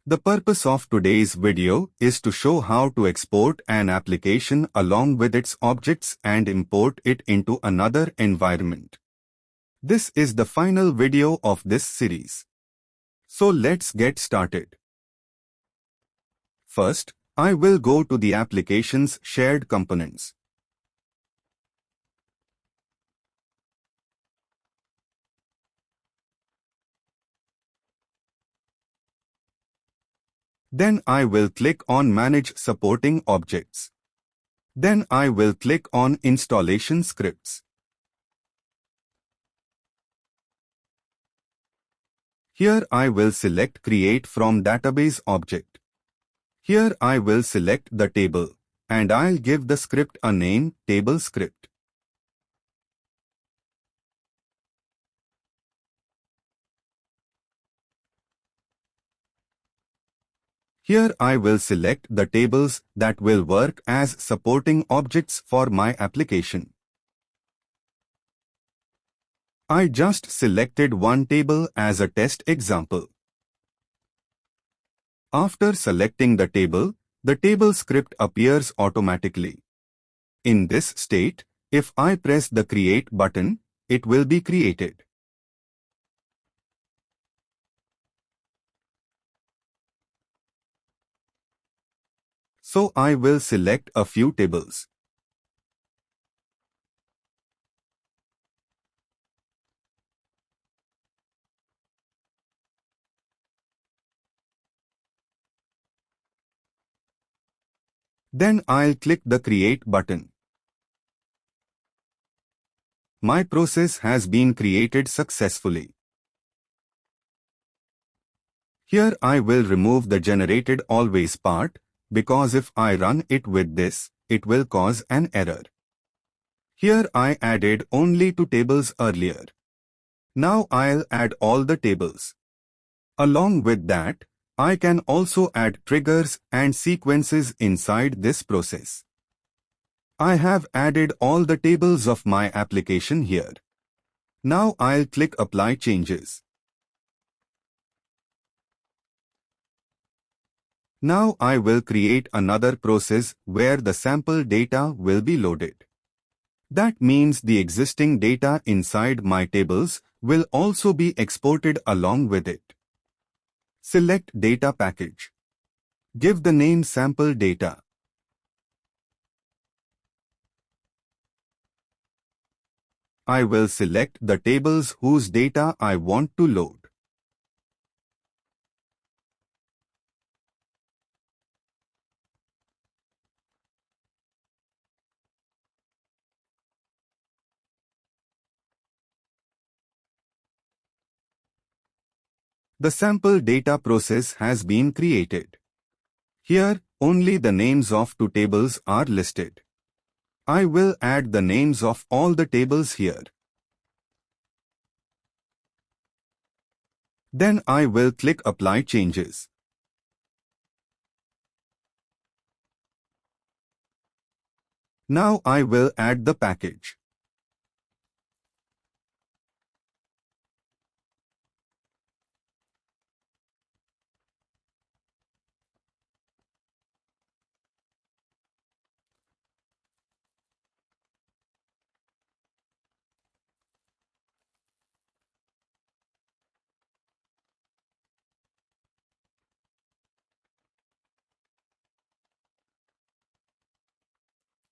The purpose of today's video is to show how to export an application along with its objects and import it into another environment. This is the final video of this series. So let's get started. First, I will go to the application's shared components. Then I will click on Manage Supporting Objects. Then I will click on Installation Scripts. Here I will select Create from Database Object. Here I will select the table, and I'll give the script a name, Table Script. Here I will select the tables that will work as supporting objects for my application. I just selected one table as a test example. After selecting the table script appears automatically. In this state, if I press the Create button, it will be created. So I will select a few tables. Then I'll click the Create button. My process has been created successfully. Here I will remove the generated always part, because if I run it with this, it will cause an error. Here I added only 2 tables earlier. Now I'll add all the tables. Along with that, I can also add triggers and sequences inside this process. I have added all the tables of my application here. Now I'll click Apply Changes. Now I will create another process where the sample data will be loaded. That means the existing data inside my tables will also be exported along with it. Select Data Package. Give the name Sample Data. I will select the tables whose data I want to load. The sample data process has been created. Here, only the names of 2 tables are listed. I will add the names of all the tables here. Then I will click Apply Changes. Now I will add the package.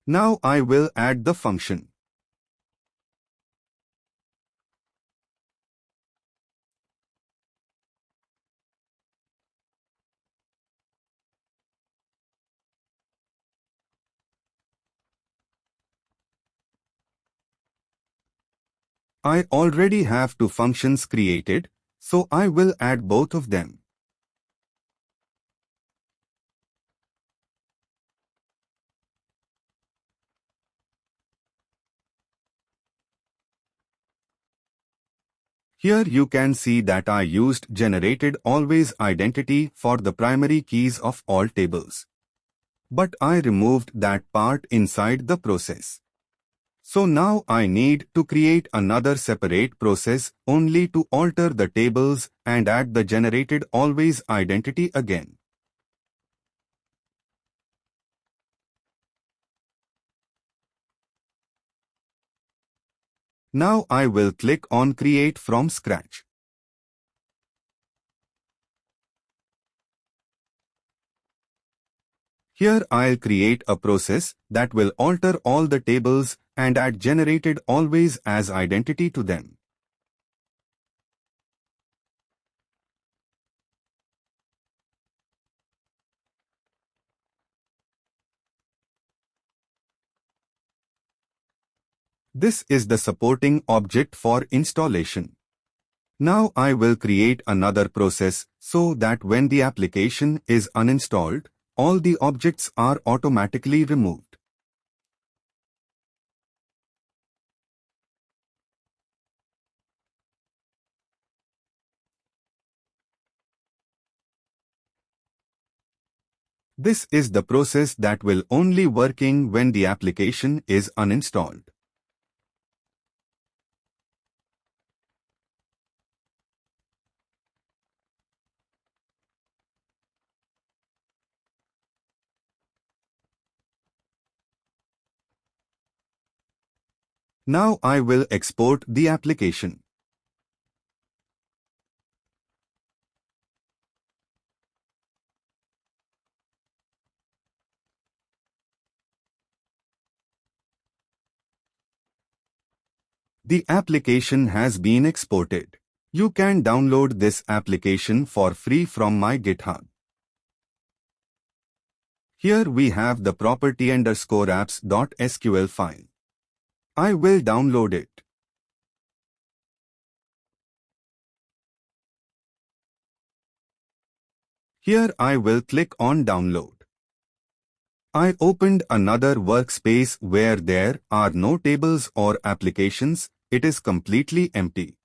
Now I will add the function. I already have 2 functions created, so I will add both of them. Here you can see that I used generated always identity for the primary keys of all tables. But I removed that part inside the process. So now I need to create another separate process only to alter the tables and add the generated always identity again. Now I will click on Create from Scratch. Here I'll create a process that will alter all the tables and add generated always as identity to them. This is the supporting object for installation. Now I will create another process so that when the application is uninstalled, all the objects are automatically removed. This is the process that will only working when the application is uninstalled. Now I will export the application. The application has been exported. You can download this application for free from my GitHub. Here we have the property_apps.sql file. I will download it. Here I will click on Download. I opened another workspace where there are no tables or applications. It is completely empty.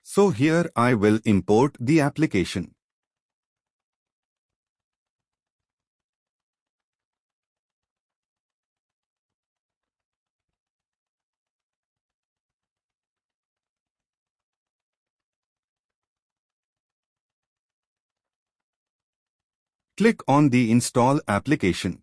So here I will import the application. Click on the Install application.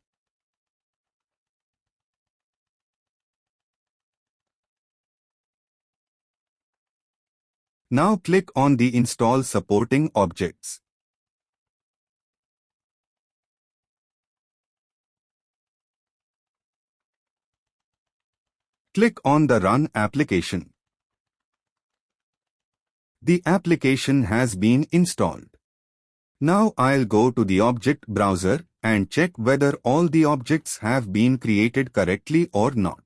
Now click on the Install supporting objects. Click on the Run application. The application has been installed. Now I'll go to the object browser and check whether all the objects have been created correctly or not.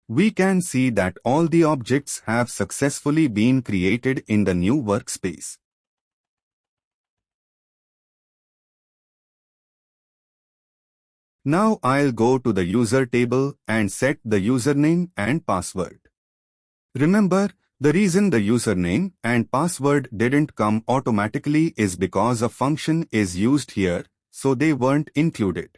We can see that all the objects have successfully been created in the new workspace. Now I'll go to the user table and set the username and password. Remember, the reason the username and password didn't come automatically is because a function is used here, so they weren't included.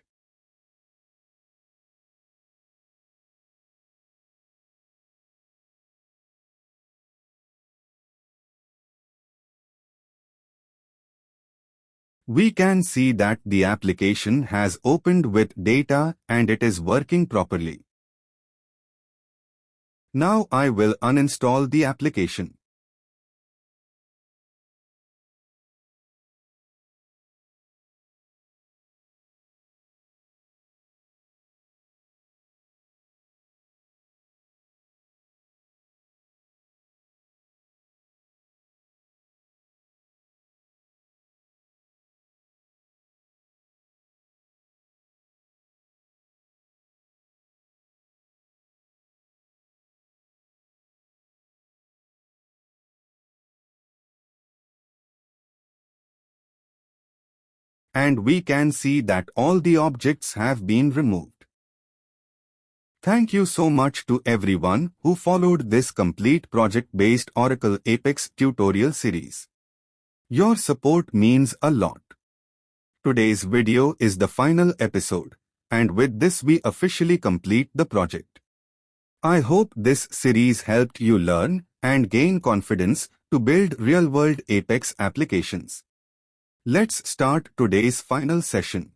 We can see that the application has opened with data and it is working properly. Now I will uninstall the application. And we can see that all the objects have been removed. Thank you so much to everyone who followed this complete project-based Oracle Apex tutorial series. Your support means a lot. Today's video is the final episode, and with this we officially complete the project. I hope this series helped you learn and gain confidence to build real-world Apex applications. Let's start today's final session.